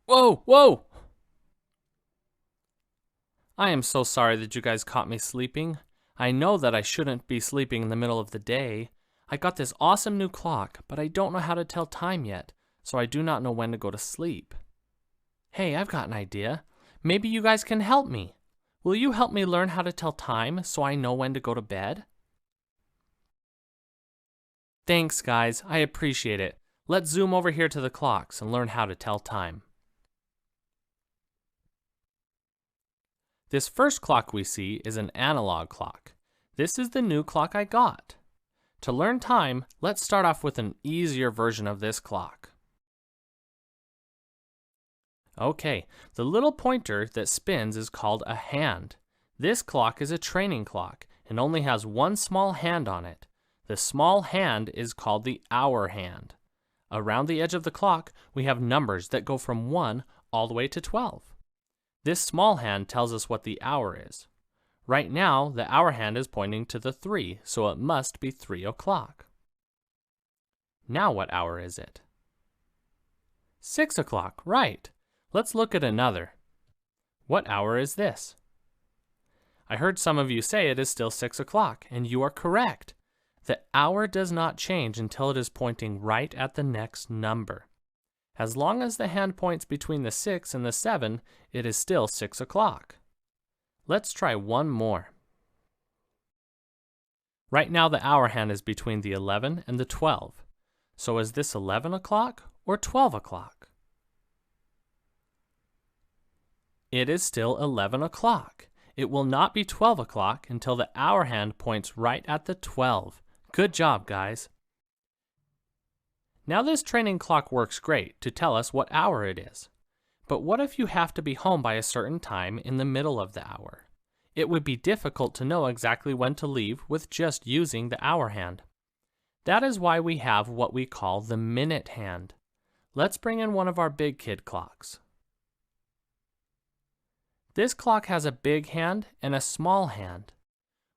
Whoa, whoa! I am so sorry that you guys caught me sleeping. I know that I shouldn't be sleeping in the middle of the day. I got this awesome new clock, but I don't know how to tell time yet, so I do not know when to go to sleep. Hey, I've got an idea. Maybe you guys can help me. Will you help me learn how to tell time so I know when to go to bed? Thanks, guys. I appreciate it. Let's zoom over here to the clocks and learn how to tell time. This first clock we see is an analog clock. This is the new clock I got. To learn time, let's start off with an easier version of this clock. Okay, the little pointer that spins is called a hand. This clock is a training clock and only has one small hand on it. The small hand is called the hour hand. Around the edge of the clock, we have numbers that go from 1 all the way to 12. This small hand tells us what the hour is. Right now, the hour hand is pointing to the 3, so it must be 3 o'clock. Now what hour is it? 6 o'clock, right. Let's look at another. What hour is this? I heard some of you say it is still 6 o'clock, and you are correct. The hour does not change until it is pointing right at the next number. As long as the hand points between the 6 and the 7, it is still 6 o'clock. Let's try one more. Right now the hour hand is between the 11 and the 12. So is this 11 o'clock or 12 o'clock? It is still 11 o'clock. It will not be 12 o'clock until the hour hand points right at the 12. Good job, guys. Now this training clock works great to tell us what hour it is. But what if you have to be home by a certain time in the middle of the hour? It would be difficult to know exactly when to leave with just using the hour hand. That is why we have what we call the minute hand. Let's bring in one of our big kid clocks. This clock has a big hand and a small hand.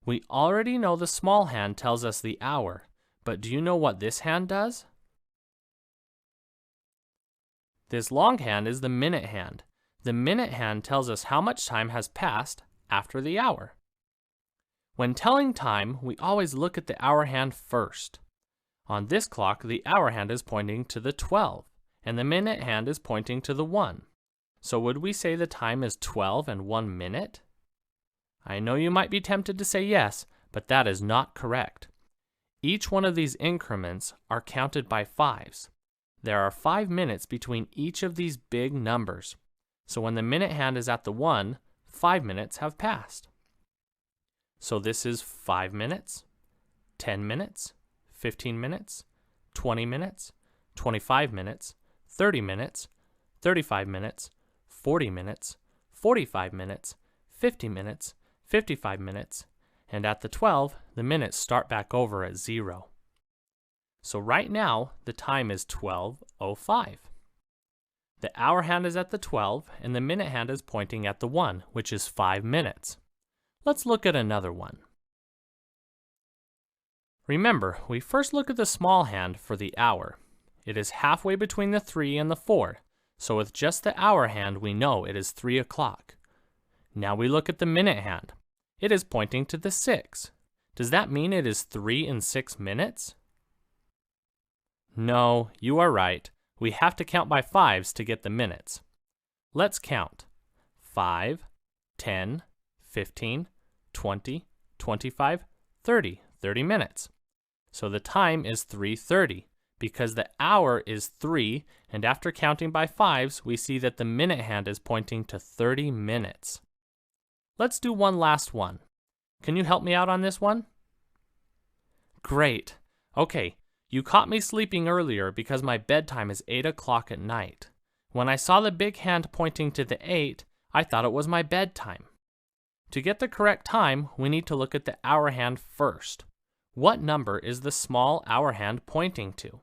We already know the small hand tells us the hour, but do you know what this hand does? This long hand is the minute hand. The minute hand tells us how much time has passed after the hour. When telling time, we always look at the hour hand first. On this clock, the hour hand is pointing to the 12, and the minute hand is pointing to the 1. So would we say the time is 12 and 1 minute? I know you might be tempted to say yes, but that is not correct. Each one of these increments are counted by 5s. There are 5 minutes between each of these big numbers. So when the minute hand is at the 1, 5 minutes have passed. So this is 5 minutes, 10 minutes, 15 minutes, 20 minutes, 25 minutes, 30 minutes, 35 minutes, 40 minutes, 45 minutes, 50 minutes, 55 minutes, and at the 12, the minutes start back over at 0. So right now, the time is 12:05. The hour hand is at the 12, and the minute hand is pointing at the 1, which is 5 minutes. Let's look at another one. Remember, we first look at the small hand for the hour. It is halfway between the 3 and the 4, so with just the hour hand, we know it is 3 o'clock. Now we look at the minute hand. It is pointing to the 6. Does that mean it is 3 and 6 minutes? No, you are right. We have to count by 5s to get the minutes. Let's count. 5, 10, 15, 20, 25, 30. 30 minutes. So the time is 3:30 because the hour is 3, and after counting by 5s, we see that the minute hand is pointing to 30 minutes. Let's do one last one. Can you help me out on this one? Great. Okay. You caught me sleeping earlier because my bedtime is 8 o'clock at night. When I saw the big hand pointing to the 8, I thought it was my bedtime. To get the correct time, we need to look at the hour hand first. What number is the small hour hand pointing to?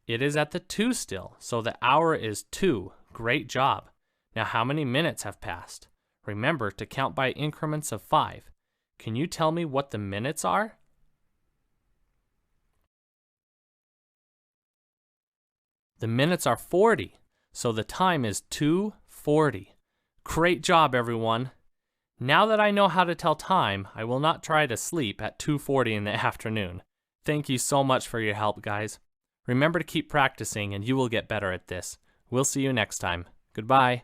It is at the 2 still, so the hour is 2. Great job. Now how many minutes have passed? Remember to count by increments of 5. Can you tell me what the minutes are? The minutes are 40, so the time is 2:40. Great job, everyone. Now that I know how to tell time, I will not try to sleep at 2:40 in the afternoon. Thank you so much for your help, guys. Remember to keep practicing and you will get better at this. We'll see you next time. Goodbye.